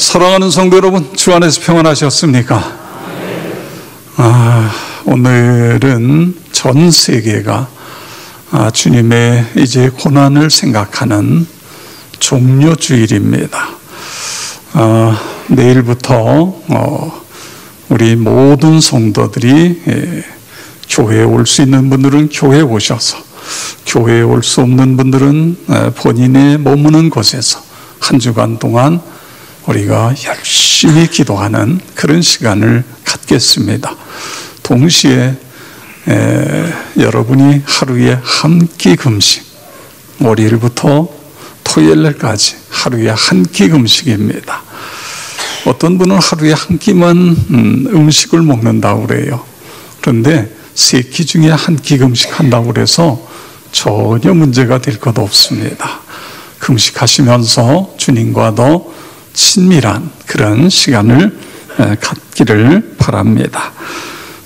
사랑하는 성도 여러분, 주 안에서 평안하셨습니까? 오늘은 전 세계가 주님의 이제 고난을 생각하는 종료주일입니다. 내일부터 우리 모든 성도들이 교회에 올 수 있는 분들은 교회에 오셔서, 교회에 올 수 없는 분들은 본인의 머무는 곳에서 한 주간 동안 우리가 열심히 기도하는 그런 시간을 갖겠습니다. 동시에 여러분이 하루에 한 끼 금식, 월요일부터 토요일까지 하루에 한 끼 금식입니다. 어떤 분은 하루에 한 끼만 음식을 먹는다고 그래요. 그런데 세 끼 중에 한 끼 금식한다고 그래서 전혀 문제가 될 것 없습니다. 금식하시면서 주님과 더 친밀한 그런 시간을 갖기를 바랍니다.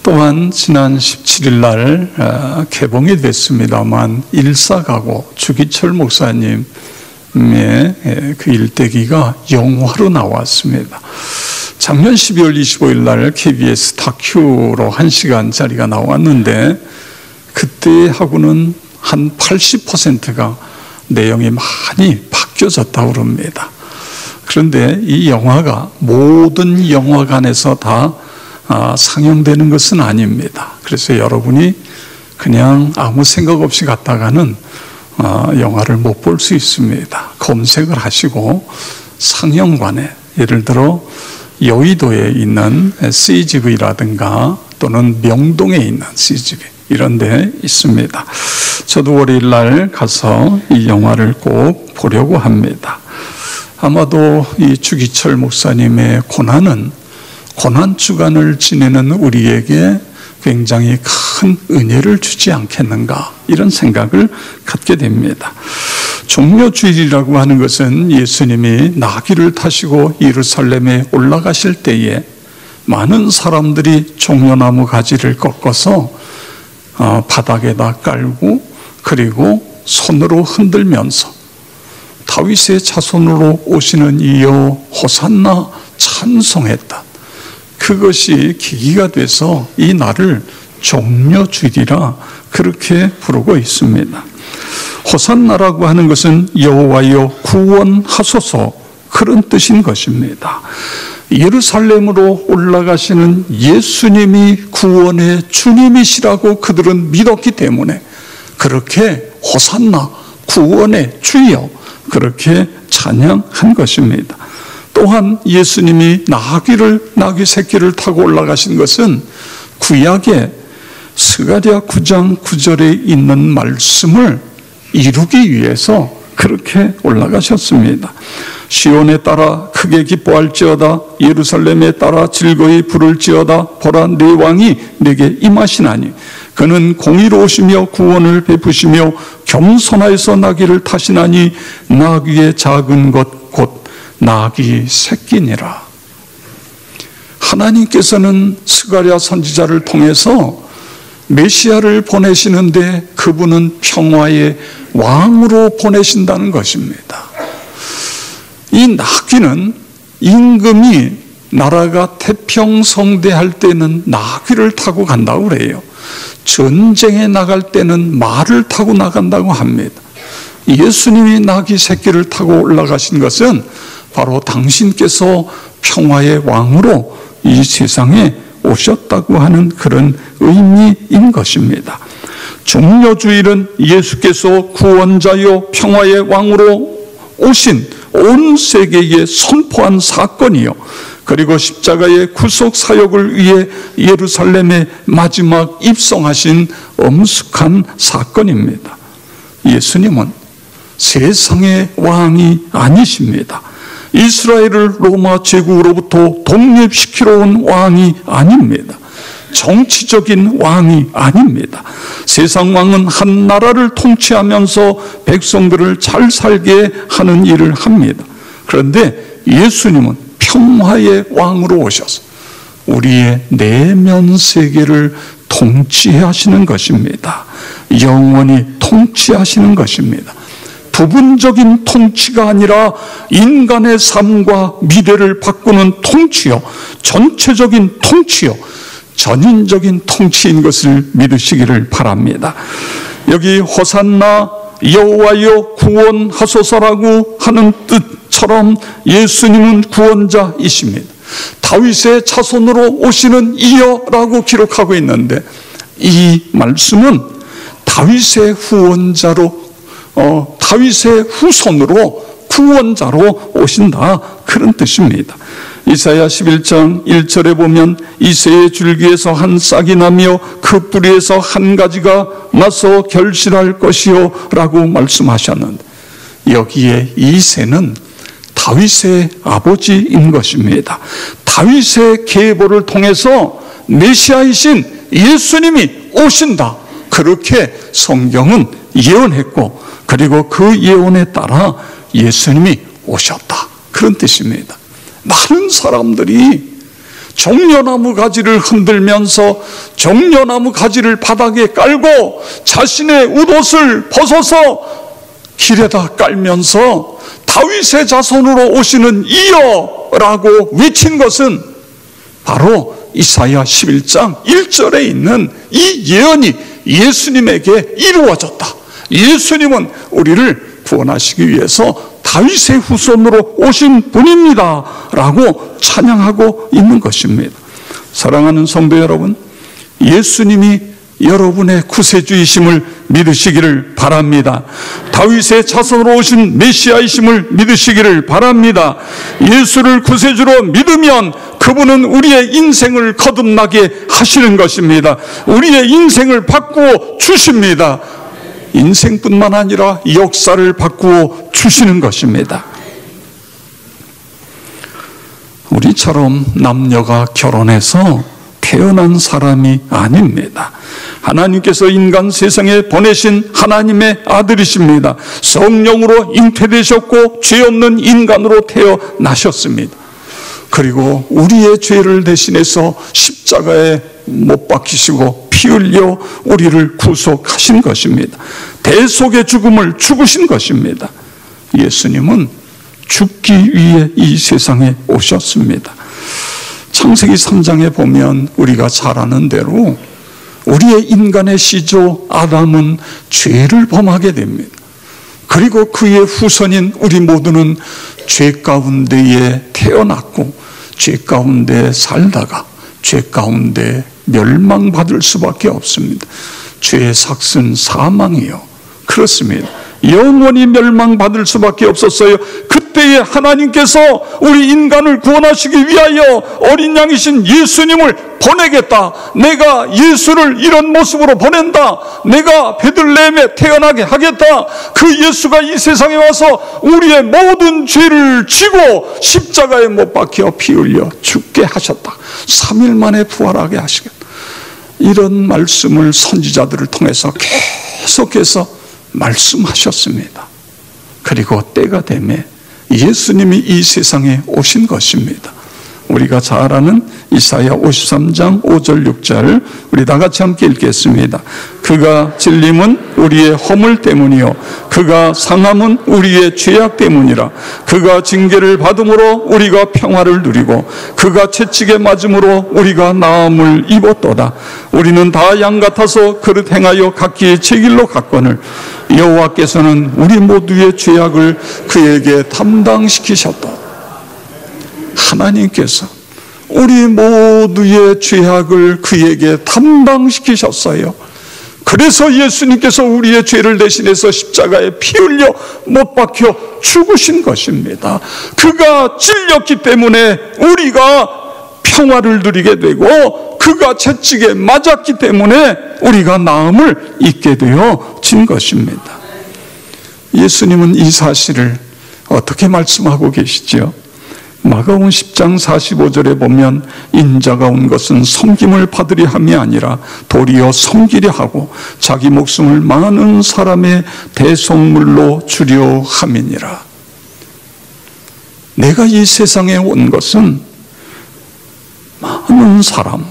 또한 지난 17일 날 개봉이 됐습니다만 일사가고 주기철 목사님의 그 일대기가 영화로 나왔습니다. 작년 12월 25일 날 KBS 다큐로 1시간짜리가 나왔는데 그때하고는 한 80%가 내용이 많이 바뀌어졌다고 합니다. 그런데 이 영화가 모든 영화관에서 다 상영되는 것은 아닙니다. 그래서 여러분이 그냥 아무 생각 없이 갔다가는 영화를 못 볼 수 있습니다. 검색을 하시고 상영관에, 예를 들어 여의도에 있는 CGV라든가 또는 명동에 있는 CGV 이런 데 있습니다. 저도 월요일 날 가서 이 영화를 꼭 보려고 합니다. 아마도 이 주기철 목사님의 고난은 고난주간을 지내는 우리에게 굉장히 큰 은혜를 주지 않겠는가, 이런 생각을 갖게 됩니다. 종료주일이라고 하는 것은 예수님이 나귀를 타시고 예루살렘에 올라가실 때에 많은 사람들이 종려나무 가지를 꺾어서 바닥에다 깔고, 그리고 손으로 흔들면서 다윗의 자손으로 오시는 이여 호산나 찬송했다. 그것이 계기가 돼서 이 날을 종료주일이라 그렇게 부르고 있습니다. 호산나라고 하는 것은 여호와여 구원하소서, 그런 뜻인 것입니다. 예루살렘으로 올라가시는 예수님이 구원의 주님이시라고 그들은 믿었기 때문에 그렇게 호산나, 구원의 주여, 그렇게 찬양한 것입니다. 또한 예수님이 나귀 새끼를 타고 올라가신 것은 구약의 스가랴 9장 9절에 있는 말씀을 이루기 위해서 그렇게 올라가셨습니다. 시온에 따라 크게 기뻐할지어다, 예루살렘에 따라 즐거이 부를지어다. 보라, 내 왕이 내게 임하시나니 그는 공의로우시며 구원을 베푸시며 겸손하여서 나귀를 타시나니 나귀의 작은 것 곧 나귀 새끼니라. 하나님께서는 스가랴 선지자를 통해서 메시아를 보내시는데 그분은 평화의 왕으로 보내신다는 것입니다. 이 나귀는 임금이 나라가 태평성대할 때는 나귀를 타고 간다고 그래요. 전쟁에 나갈 때는 말을 타고 나간다고 합니다. 예수님이 나귀 새끼를 타고 올라가신 것은 바로 당신께서 평화의 왕으로 이 세상에 오셨다고 하는 그런 의미인 것입니다. 종료주일은 예수께서 구원자요 평화의 왕으로 오신 온 세계에 선포한 사건이요, 그리고 십자가의 구속 사역을 위해 예루살렘에 마지막 입성하신 엄숙한 사건입니다. 예수님은 세상의 왕이 아니십니다. 이스라엘을 로마 제국으로부터 독립시키러 온 왕이 아닙니다. 정치적인 왕이 아닙니다. 세상 왕은 한 나라를 통치하면서 백성들을 잘 살게 하는 일을 합니다. 그런데 예수님은 평화의 왕으로 오셔서 우리의 내면 세계를 통치하시는 것입니다. 영원히 통치하시는 것입니다. 부분적인 통치가 아니라 인간의 삶과 미래를 바꾸는 통치요, 전체적인 통치요, 전인적인 통치인 것을 믿으시기를 바랍니다. 여기 호산나 여호와여 구원하소서라고 하는 뜻처럼 예수님은 구원자이십니다. 다윗의 자손으로 오시는 이여라고 기록하고 있는데, 이 말씀은 다윗의 후원자로, 다윗의 후손으로 구원자로 오신다, 그런 뜻입니다. 이사야 11장 1절에 보면 이새의 줄기에서 한 싹이 나며 그 뿌리에서 한 가지가 나서 결실할 것이요 라고 말씀하셨는데, 여기에 이새는 다윗의 아버지인 것입니다. 다윗의 계보를 통해서 메시아이신 예수님이 오신다, 그렇게 성경은 예언했고, 그리고 그 예언에 따라 예수님이 오셨다, 그런 뜻입니다. 많은 사람들이 종려나무 가지를 흔들면서 종려나무 가지를 바닥에 깔고 자신의 웃옷을 벗어서 길에다 깔면서 다윗의 자손으로 오시는 이여라고 외친 것은 바로 이사야 11장 1절에 있는 이 예언이 예수님에게 이루어졌다. 예수님은 우리를 구원하시기 위해서 다윗의 후손으로 오신 분입니다 라고 찬양하고 있는 것입니다. 사랑하는 성도 여러분, 예수님이 여러분의 구세주이심을 믿으시기를 바랍니다. 다윗의 자손으로 오신 메시아이심을 믿으시기를 바랍니다. 예수를 구세주로 믿으면 그분은 우리의 인생을 거듭나게 하시는 것입니다. 우리의 인생을 바꾸어 주십니다. 인생뿐만 아니라 역사를 바꾸어 주시는 것입니다. 우리처럼 남녀가 결혼해서 태어난 사람이 아닙니다. 하나님께서 인간 세상에 보내신 하나님의 아들이십니다. 성령으로 잉태되셨고 죄 없는 인간으로 태어나셨습니다. 그리고 우리의 죄를 대신해서 십자가에 못 박히시고 피 흘려 우리를 구속하신 것입니다. 대속의 죽음을 죽으신 것입니다. 예수님은 죽기 위해 이 세상에 오셨습니다. 창세기 3장에 보면 우리가 잘 아는 대로 우리의 인간의 시조 아담은 죄를 범하게 됩니다. 그리고 그의 후손인 우리 모두는 죄 가운데에 태어났고 죄 가운데 살다가 죄 가운데 멸망받을 수밖에 없습니다. 죄의 삭은 사망이요, 그렇습니다. 영원히 멸망받을 수밖에 없었어요. 그때에 하나님께서 우리 인간을 구원하시기 위하여 어린 양이신 예수님을 보내겠다, 내가 예수를 이런 모습으로 보낸다, 내가 베들레헴에 태어나게 하겠다, 그 예수가 이 세상에 와서 우리의 모든 죄를 지고 십자가에 못 박혀 피 흘려 죽게 하셨다, 3일 만에 부활하게 하시겠다, 이런 말씀을 선지자들을 통해서 계속해서 말씀하셨습니다. 그리고 때가 되매 예수님이 이 세상에 오신 것입니다. 우리가 잘 아는 이사야 53장 5절 6절 우리 다 같이 함께 읽겠습니다. 그가 찔림은 우리의 허물 때문이요 그가 상함은 우리의 죄악 때문이라. 그가 징계를 받음으로 우리가 평화를 누리고 그가 채찍에 맞음으로 우리가 나음을 입었도다. 우리는 다 양 같아서 그릇 행하여 각기 제 길로 갔거늘 여호와께서는 우리 모두의 죄악을 그에게 담당시키셨다. 하나님께서 우리 모두의 죄악을 그에게 담당시키셨어요. 그래서 예수님께서 우리의 죄를 대신해서 십자가에 피 흘려 못 박혀 죽으신 것입니다. 그가 찔렸기 때문에 우리가 평화를 누리게 되고 그가 채찍에 맞았기 때문에 우리가 나음을 입게 되어진 것입니다. 예수님은 이 사실을 어떻게 말씀하고 계시죠? 마가복음 10장 45절에 보면 인자가 온 것은 섬김을 받으려 함이 아니라 도리어 섬기려 하고 자기 목숨을 많은 사람의 대속물로 주려 함이니라. 내가 이 세상에 온 것은 많은 사람,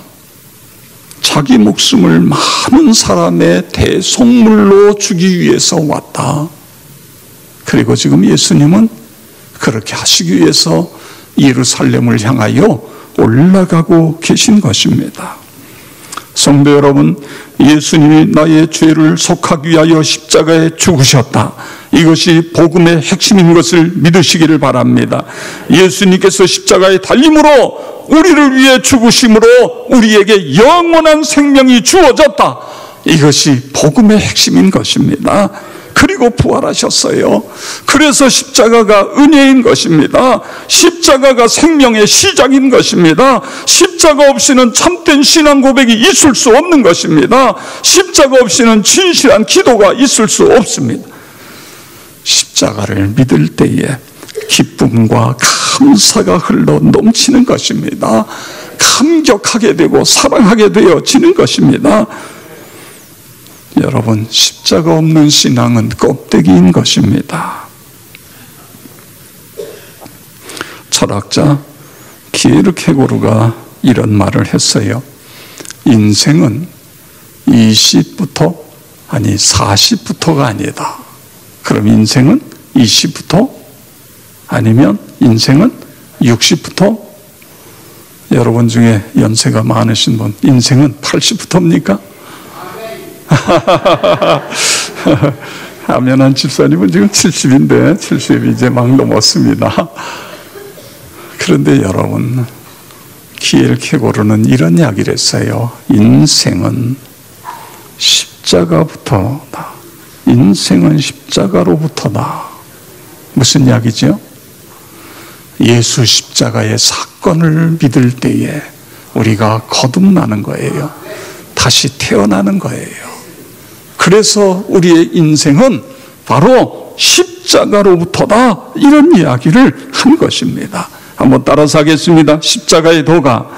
자기 목숨을 많은 사람의 대속물로 주기 위해서 왔다. 그리고 지금 예수님은 그렇게 하시기 위해서 예루살렘을 향하여 올라가고 계신 것입니다. 성도 여러분, 예수님이 나의 죄를 속하기 위하여 십자가에 죽으셨다. 이것이 복음의 핵심인 것을 믿으시기를 바랍니다. 예수님께서 십자가에 달림으로 우리를 위해 죽으심으로 우리에게 영원한 생명이 주어졌다. 이것이 복음의 핵심인 것입니다. 그리고 부활하셨어요. 그래서 십자가가 은혜인 것입니다. 십자가가 생명의 시작인 것입니다. 십자가 없이는 참된 신앙 고백이 있을 수 없는 것입니다. 십자가 없이는 진실한 기도가 있을 수 없습니다. 십자가를 믿을 때에 기쁨과 감사가 흘러 넘치는 것입니다. 감격하게 되고 사랑하게 되어지는 것입니다. 여러분, 십자가 없는 신앙은 껍데기인 것입니다. 철학자 키에르케고르가 이런 말을 했어요. 인생은 20부터 아니 40부터가 아니다. 그럼 인생은 20부터 아니면 인생은 60부터? 여러분 중에 연세가 많으신 분, 인생은 80부터입니까? 아멘한 집사님은 지금 70인데 70이 이제 막 넘었습니다. 그런데 여러분, 키에르케고르는 이런 이야기를 했어요. 인생은 십자가부터다. 인생은 십자가로부터다. 무슨 이야기죠? 예수 십자가의 사건을 믿을 때에 우리가 거듭나는 거예요. 다시 태어나는 거예요. 그래서 우리의 인생은 바로 십자가로부터다. 이런 이야기를 한 것입니다. 한번 따라서 하겠습니다. 십자가의 도가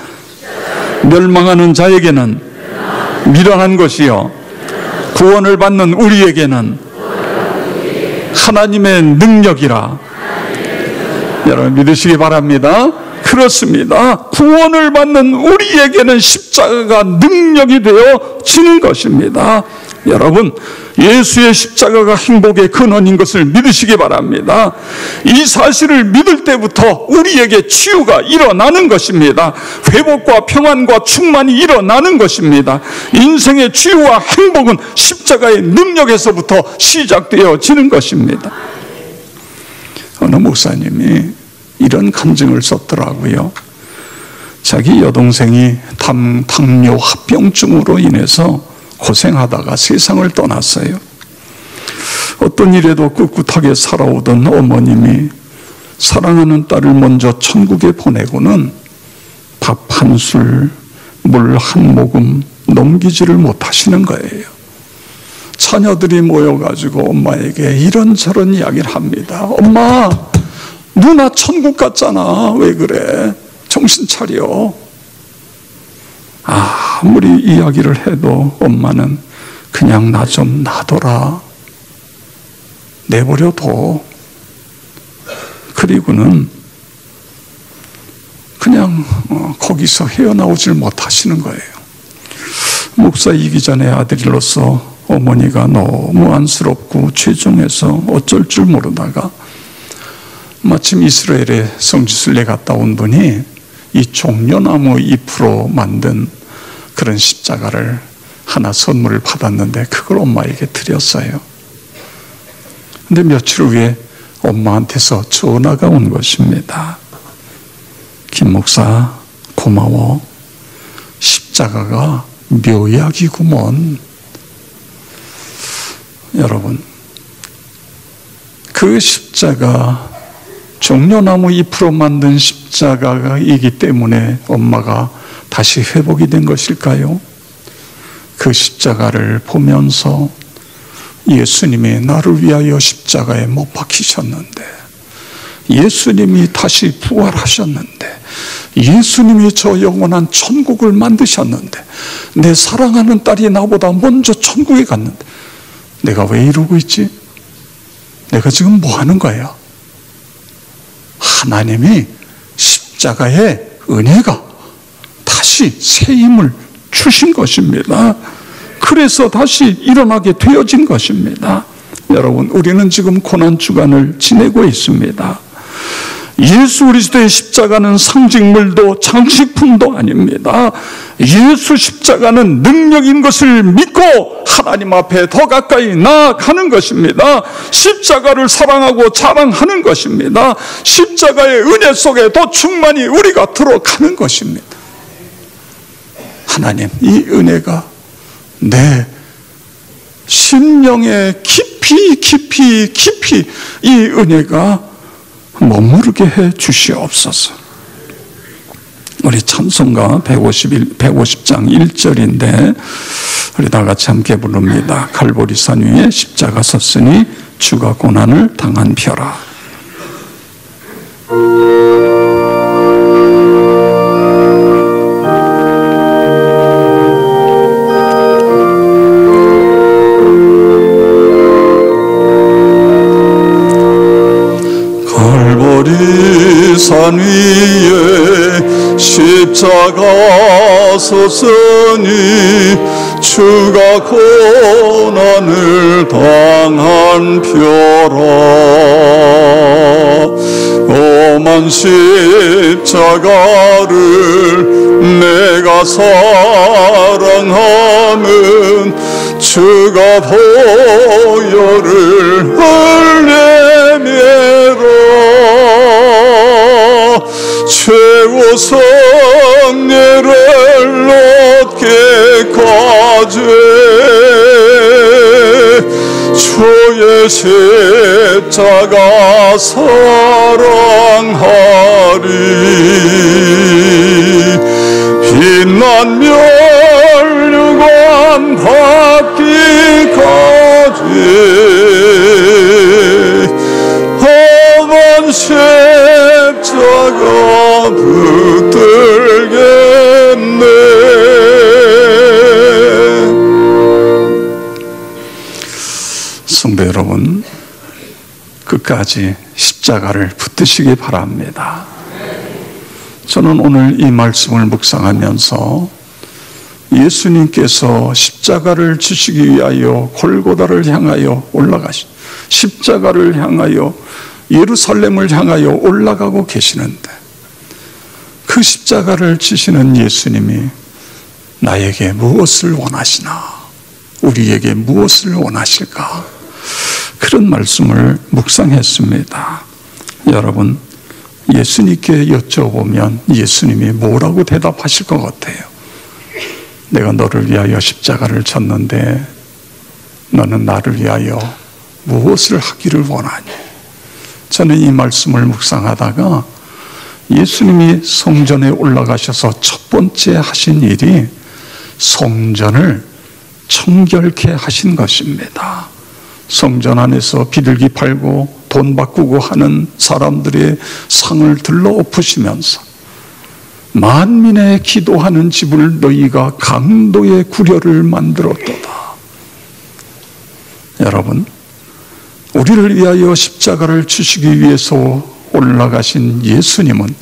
멸망하는 자에게는 미련한 것이요, 구원을 받는 우리에게는 하나님의 능력이라. 여러분 믿으시기 바랍니다. 그렇습니다. 구원을 받는 우리에게는 십자가가 능력이 되어지는 것입니다. 여러분, 예수의 십자가가 행복의 근원인 것을 믿으시기 바랍니다. 이 사실을 믿을 때부터 우리에게 치유가 일어나는 것입니다. 회복과 평안과 충만이 일어나는 것입니다. 인생의 치유와 행복은 십자가의 능력에서부터 시작되어지는 것입니다. 어느 목사님이 이런 간증을 썼더라고요. 자기 여동생이 당뇨 합병증으로 인해서 고생하다가 세상을 떠났어요. 어떤 일에도 꿋꿋하게 살아오던 어머님이 사랑하는 딸을 먼저 천국에 보내고는 밥 한 술, 물 한 모금 넘기지를 못하시는 거예요. 자녀들이 모여가지고 엄마에게 이런저런 이야기를 합니다. 엄마, 누나 천국 갔잖아. 왜 그래? 정신 차려. 아무리 이야기를 해도 엄마는 그냥 나 좀 놔둬라. 내버려둬. 그리고는 그냥 거기서 헤어나오질 못하시는 거예요. 목사 이기전의 아들로서 어머니가 너무 안쓰럽고 죄송해서 어쩔 줄 모르다가 마침 이스라엘에 성지순례 갔다 온 분이 이 종려나무 잎으로 만든 그런 십자가를 하나 선물을 받았는데 그걸 엄마에게 드렸어요. 근데 며칠 후에 엄마한테서 전화가 온 것입니다. 김 목사 고마워. 십자가가 묘약이구먼. 여러분, 그 십자가 종려나무 잎으로 만든 십자가이기 때문에 엄마가 다시 회복이 된 것일까요? 그 십자가를 보면서 예수님이 나를 위하여 십자가에 못 박히셨는데, 예수님이 다시 부활하셨는데, 예수님이 저 영원한 천국을 만드셨는데, 내 사랑하는 딸이 나보다 먼저 천국에 갔는데 내가 왜 이러고 있지? 내가 지금 뭐 하는 거야? 하나님이 십자가의 은혜가 다시 새 힘을 주신 것입니다. 그래서 다시 일어나게 되어진 것입니다. 여러분, 우리는 지금 고난주간을 지내고 있습니다. 예수 그리스도의 십자가는 상징물도 장식품도 아닙니다. 예수 십자가는 능력인 것을 믿고 하나님 앞에 더 가까이 나아가는 것입니다. 십자가를 사랑하고 자랑하는 것입니다. 십자가의 은혜 속에 더 충만히 우리가 들어가는 것입니다. 하나님, 이 은혜가 내 심령에 깊이 이 은혜가 머무르게 해 주시옵소서. 우리 찬송가 150장 1절인데 우리 다 같이 함께 부릅니다. 갈보리산 위에 십자가 섰으니 주가 고난을 당한 표라. 산 위에 십자가 섰으니 주가 고난을 당한 표라. 오만 십자가를 내가 사랑하면 주가 보혈을 흘리매로 최고 성례를 얻게까지 주의 십자가 사랑하리. 빛난 멸류관 받기까지 험한 십자가 붙들겠네. 성도 여러분, 끝까지 십자가를 붙드시기 바랍니다. 저는 오늘 이 말씀을 묵상하면서 예수님께서 십자가를 지시기 위하여 골고다를 향하여 올라가시, 십자가를 향하여 예루살렘을 향하여 올라가고 계시는데 그 십자가를 지시는 예수님이 나에게 무엇을 원하시나, 우리에게 무엇을 원하실까, 그런 말씀을 묵상했습니다. 여러분, 예수님께 여쭤보면 예수님이 뭐라고 대답하실 것 같아요? 내가 너를 위하여 십자가를 졌는데 너는 나를 위하여 무엇을 하기를 원하니? 저는 이 말씀을 묵상하다가 예수님이 성전에 올라가셔서 첫 번째 하신 일이 성전을 청결케 하신 것입니다. 성전 안에서 비둘기 팔고 돈 바꾸고 하는 사람들의 상을 들러 엎으시면서 만민의 기도하는 집을 너희가 강도의 구려를 만들었도다. 여러분, 우리를 위하여 십자가를 지시기 위해서 올라가신 예수님은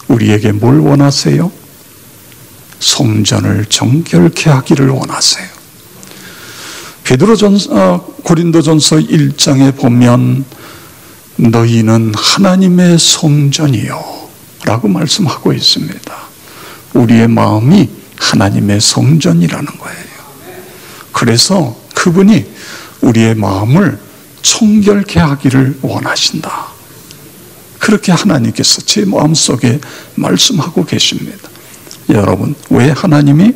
우리에게 뭘 원하세요? 성전을 정결케 하기를 원하세요. 고린도전서 1장에 보면 너희는 하나님의 성전이요 라고 말씀하고 있습니다. 우리의 마음이 하나님의 성전이라는 거예요. 그래서 그분이 우리의 마음을 청결케 하기를 원하신다. 그렇게 하나님께서 제 마음속에 말씀하고 계십니다. 여러분, 왜 하나님이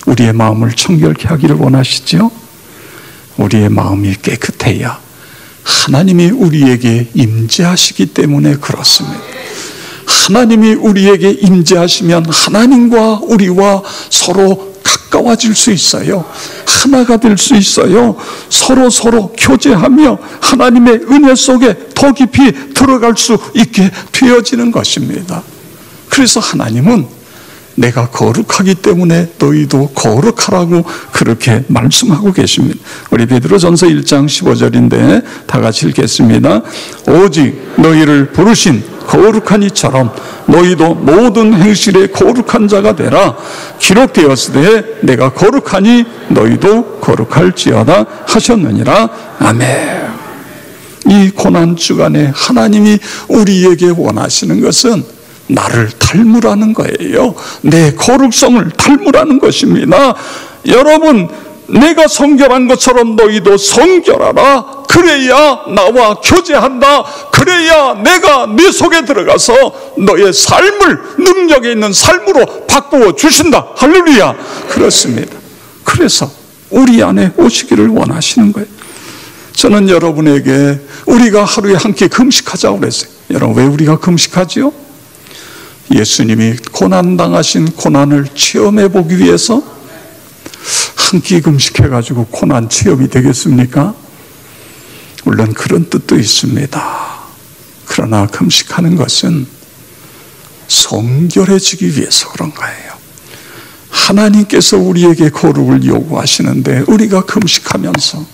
우리의 마음을 청결케 하기를 원하시죠? 우리의 마음이 깨끗해야 하나님이 우리에게 임재하시기 때문에 그렇습니다. 하나님이 우리에게 임재하시면 하나님과 우리와 서로 가까워질 수 있어요. 하나가 될 수 있어요. 서로 교제하며 하나님의 은혜 속에 더 깊이 들어갈 수 있게 되어지는 것입니다. 그래서 하나님은 내가 거룩하기 때문에 너희도 거룩하라고 그렇게 말씀하고 계십니다. 우리 베드로전서 1장 15절인데 다 같이 읽겠습니다. 오직 너희를 부르신 거룩한 이처럼 너희도 모든 행실에 거룩한 자가 되라. 기록되었으되 내가 거룩하니 너희도 거룩할지어다 하셨느니라. 아멘. 이 고난주간에 하나님이 우리에게 원하시는 것은 나를 닮으라는 거예요. 내 거룩성을 닮으라는 것입니다. 여러분, 내가 성결한 것처럼 너희도 성결하라. 그래야 나와 교제한다. 그래야 내가 네 속에 들어가서 너의 삶을 능력에 있는 삶으로 바꾸어 주신다. 할렐루야. 그렇습니다. 그래서 우리 안에 오시기를 원하시는 거예요. 저는 여러분에게 우리가 하루에 한 끼 금식하자고 그랬어요. 여러분, 왜 우리가 금식하지요? 예수님이 고난당하신 고난을 체험해 보기 위해서 한 끼 금식해가지고 고난 체험이 되겠습니까? 물론 그런 뜻도 있습니다. 그러나 금식하는 것은 성결해지기 위해서 그런 거예요. 하나님께서 우리에게 거룩을 요구하시는데 우리가 금식하면서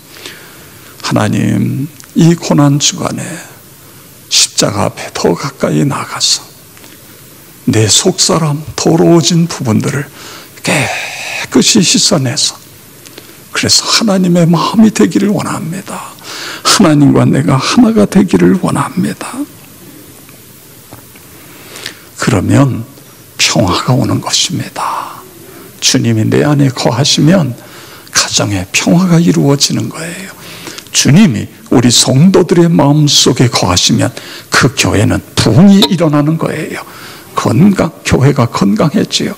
하나님, 이 고난주간에 십자가 앞에 더 가까이 나가서 내 속사람 더러워진 부분들을 깨끗이 씻어내서 그래서 하나님의 마음이 되기를 원합니다. 하나님과 내가 하나가 되기를 원합니다. 그러면 평화가 오는 것입니다. 주님이 내 안에 거하시면 가정에 평화가 이루어지는 거예요. 주님이 우리 성도들의 마음속에 거하시면 그 교회는 부흥이 일어나는 거예요. 교회가 건강해지요.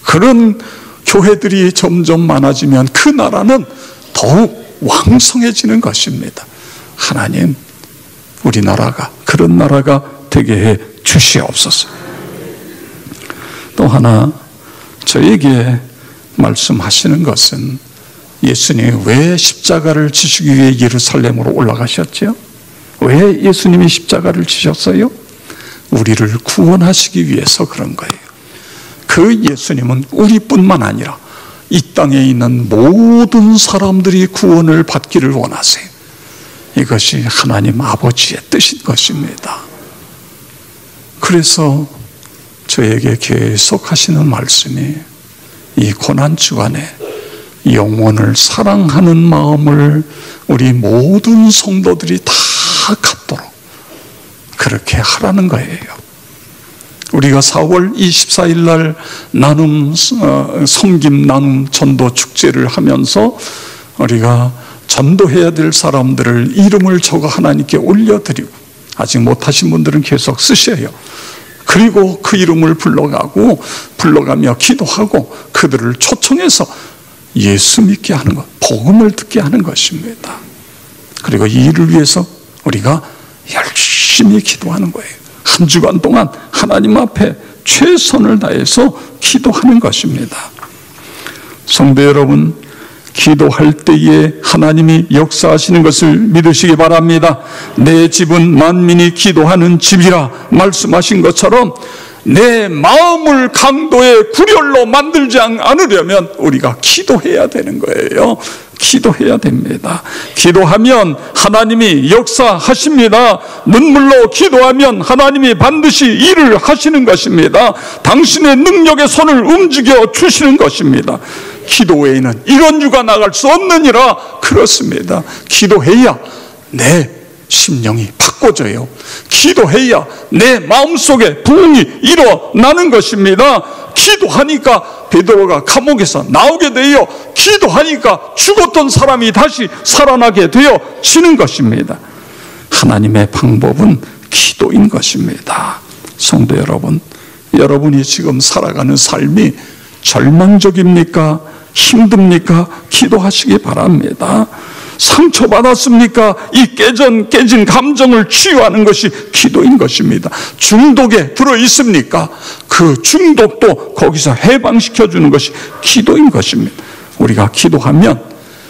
그런 교회들이 점점 많아지면 그 나라는 더욱 왕성해지는 것입니다. 하나님, 우리나라가 그런 나라가 되게 해 주시옵소서. 또 하나 저에게 말씀하시는 것은 예수님이 왜 십자가를 지시기 위해 예루살렘으로 올라가셨죠? 왜 예수님이 십자가를 지셨어요? 우리를 구원하시기 위해서 그런 거예요. 그 예수님은 우리뿐만 아니라 이 땅에 있는 모든 사람들이 구원을 받기를 원하세요. 이것이 하나님 아버지의 뜻인 것입니다. 그래서 저에게 계속 하시는 말씀이 이 고난주간에 영혼을 사랑하는 마음을 우리 모든 성도들이 다 갖도록 그렇게 하라는 거예요. 우리가 4월 24일 날 섬김 나눔 전도 축제를 하면서 우리가 전도해야 될 사람들을 이름을 적어 하나님께 올려드리고 아직 못하신 분들은 계속 쓰셔요. 그리고 그 이름을 불러가며 기도하고 그들을 초청해서 예수 믿게 하는 것, 복음을 듣게 하는 것입니다. 그리고 이 일을 위해서 우리가 열심히 기도하는 거예요. 한 주간 동안 하나님 앞에 최선을 다해서 기도하는 것입니다. 성도 여러분, 기도할 때에 하나님이 역사하시는 것을 믿으시기 바랍니다. 내 집은 만민이 기도하는 집이라 말씀하신 것처럼 내 마음을 강도의 굴혈로 만들지 않으려면 우리가 기도해야 되는 거예요. 기도해야 됩니다. 기도하면 하나님이 역사하십니다. 눈물로 기도하면 하나님이 반드시 일을 하시는 것입니다. 당신의 능력의 손을 움직여 주시는 것입니다. 기도 외에는 이런 유가 나갈 수 없느니라. 그렇습니다. 기도해야 내 심령이 바꿔져요. 기도해야 내 마음속에 부흥이 일어나는 것입니다. 기도하니까 베드로가 감옥에서 나오게 되어 기도하니까 죽었던 사람이 다시 살아나게 되어지는 것입니다. 하나님의 방법은 기도인 것입니다. 성도 여러분, 여러분이 지금 살아가는 삶이 절망적입니까? 힘듭니까? 기도하시기 바랍니다. 상처받았습니까? 이 깨진 감정을 치유하는 것이 기도인 것입니다. 중독에 들어있습니까? 그 중독도 거기서 해방시켜주는 것이 기도인 것입니다. 우리가 기도하면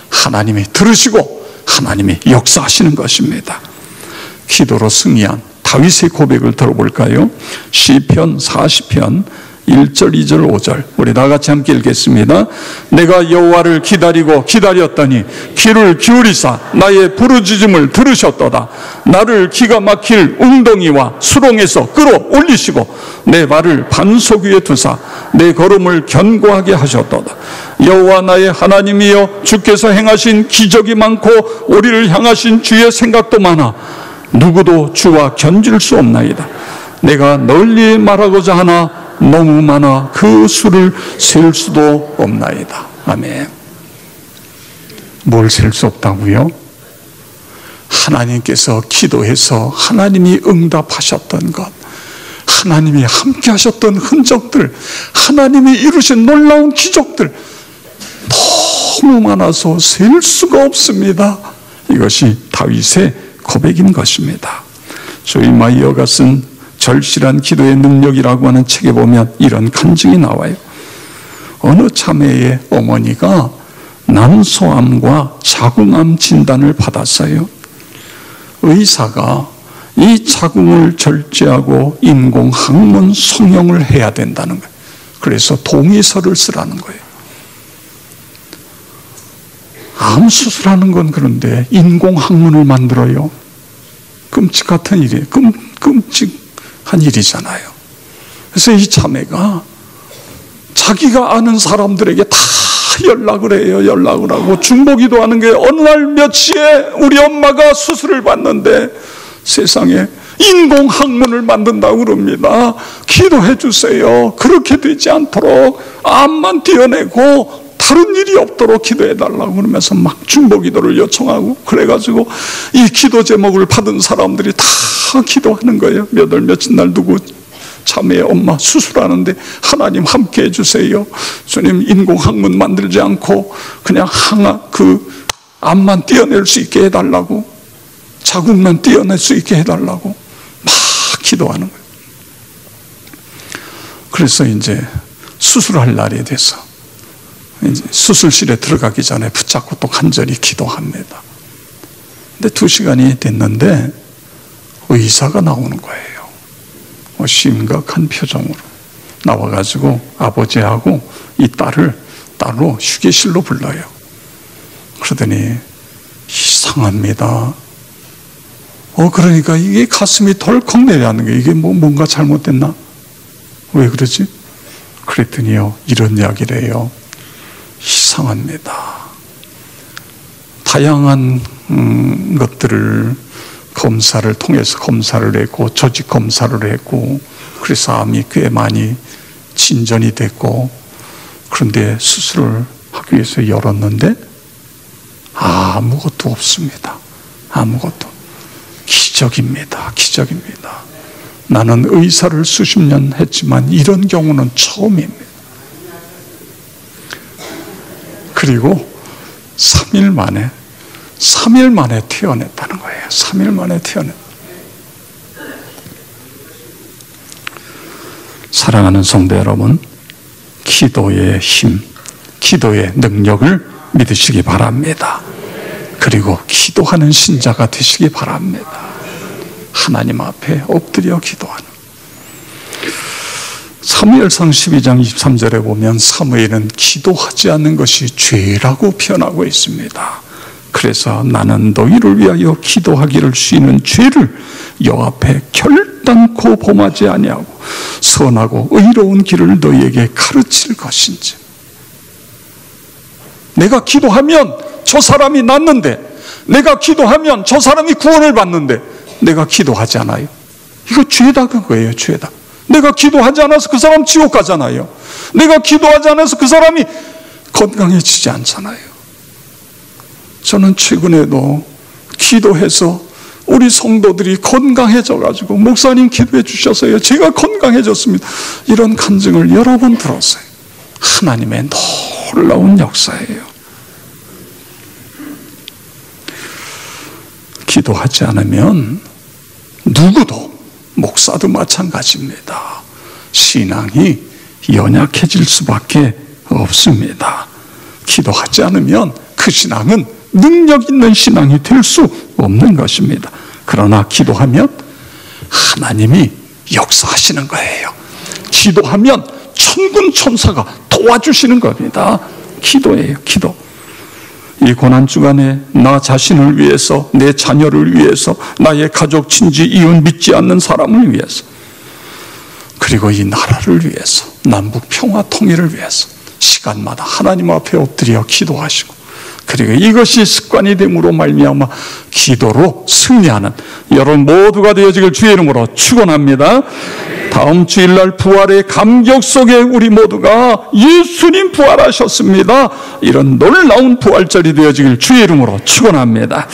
하나님이 들으시고 하나님이 역사하시는 것입니다. 기도로 승리한 다윗의 고백을 들어볼까요? 시편 40편 1절, 2절, 5절 우리 다같이 함께 읽겠습니다. 내가 여호와를 기다렸더니 귀를 기울이사 나의 부르짖음을 들으셨도다. 나를 기가 막힐 웅덩이와 수렁에서 끌어올리시고 내 발을 반석 위에 두사 내 걸음을 견고하게 하셨도다. 여호와 나의 하나님이여, 주께서 행하신 기적이 많고 우리를 향하신 주의 생각도 많아. 누구도 주와 견질 수 없나이다. 내가 널리 말하고자 하나 너무 많아 그 수를 셀 수도 없나이다. 아멘. 뭘 셀 수 없다고요? 하나님께서 기도해서 하나님이 응답하셨던 것, 하나님이 함께 하셨던 흔적들, 하나님이 이루신 놀라운 기적들 너무 많아서 셀 수가 없습니다. 이것이 다윗의 고백인 것입니다. 조이마이어가 쓴 절실한 기도의 능력이라고 하는 책에 보면 이런 간증이 나와요. 어느 자매의 어머니가 난소암과 자궁암 진단을 받았어요. 의사가 이 자궁을 절제하고 인공 항문 성형을 해야 된다는 거예요. 그래서 동의서를 쓰라는 거예요. 암 수술하는 건 그런데 인공 항문을 만들어요. 끔찍한 일이에요. 끔찍한 일이잖아요. 그래서 이 자매가 자기가 아는 사람들에게 다 연락을 해요. 연락을 하고 중보기도 하는 게 어느 날 몇 시에 우리 엄마가 수술을 받는데 세상에 인공 항문을 만든다고 그럽니다. 기도해 주세요. 그렇게 되지 않도록 암만 떼어내고 다른 일이 없도록 기도해 달라고 그러면서 막 중보기도를 요청하고, 그래가지고 이 기도 제목을 받은 사람들이 다 기도하는 거예요. 몇 월 며칠 날 누구 자매의 엄마 수술하는데 하나님 함께 해주세요. 주님 인공 항문 만들지 않고 그냥 그 암만 떼어낼 수 있게 해달라고, 자궁만 떼어낼 수 있게 해달라고 막 기도하는 거예요. 그래서 이제 수술할 날이 돼서 이제 수술실에 들어가기 전에 붙잡고 또 간절히 기도합니다. 근데 2시간이 됐는데 의사가 나오는 거예요. 심각한 표정으로 나와가지고 아버지하고 이 딸을 따로 휴게실로 불러요. 그러더니 이상합니다. 그러니까 이게 가슴이 덜컥 내려앉는 게, 이게 뭔가 잘못됐나? 왜 그러지? 그랬더니요, 이런 이야기를 해요. 이상합니다. 다양한 것들을 검사를 통해서 검사를 했고, 조직 검사를 했고, 그래서 암이 꽤 많이 진전이 됐고, 그런데 수술을 하기 위해서 열었는데 아무것도 없습니다. 아무것도. 기적입니다. 기적입니다. 나는 의사를 수십 년 했지만 이런 경우는 처음입니다. 그리고 3일 만에 태어났다는 거예요. 3일 만에 태어났. 사랑하는 성도 여러분, 기도의 힘, 기도의 능력을 믿으시기 바랍니다. 그리고 기도하는 신자가 되시기 바랍니다. 하나님 앞에 엎드려 기도하는. 사무엘상 12장 23절에 보면 사무엘은 기도하지 않는 것이 죄라고 표현하고 있습니다. 그래서 나는 너희를 위하여 기도하기를 쉬는 죄를 여호와 앞에 결단코 범하지 아니하고 선하고 의로운 길을 너희에게 가르칠 것인지. 내가 기도하면 저 사람이 낫는데, 내가 기도하면 저 사람이 구원을 받는데 내가 기도하지 않아요. 이거 죄다 그거예요. 죄다. 내가 기도하지 않아서 그 사람 지옥 가잖아요. 내가 기도하지 않아서 그 사람이 건강해지지 않잖아요. 저는 최근에도 기도해서 우리 성도들이 건강해져가지고 목사님 기도해 주셔서요, 제가 건강해졌습니다. 이런 간증을 여러 번 들었어요. 하나님의 놀라운 역사예요. 기도하지 않으면 누구도, 목사도 마찬가지입니다. 신앙이 연약해질 수밖에 없습니다. 기도하지 않으면 그 신앙은 능력 있는 신앙이 될 수 없는 것입니다. 그러나 기도하면 하나님이 역사하시는 거예요. 기도하면 천군 천사가 도와주시는 겁니다. 기도예요, 기도. 이 고난주간에 나 자신을 위해서, 내 자녀를 위해서, 나의 가족, 친지, 이웃, 믿지 않는 사람을 위해서, 그리고 이 나라를 위해서, 남북 평화 통일을 위해서 시간마다 하나님 앞에 엎드려 기도하시고, 그리고 이것이 습관이 됨으로 말미암아 기도로 승리하는 여러분 모두가 되어지길 주의 이름으로 축원합니다. 다음 주일날 부활의 감격 속에 우리 모두가 예수님 부활하셨습니다, 이런 놀라운 부활절이 되어지길 주의 이름으로 축원합니다.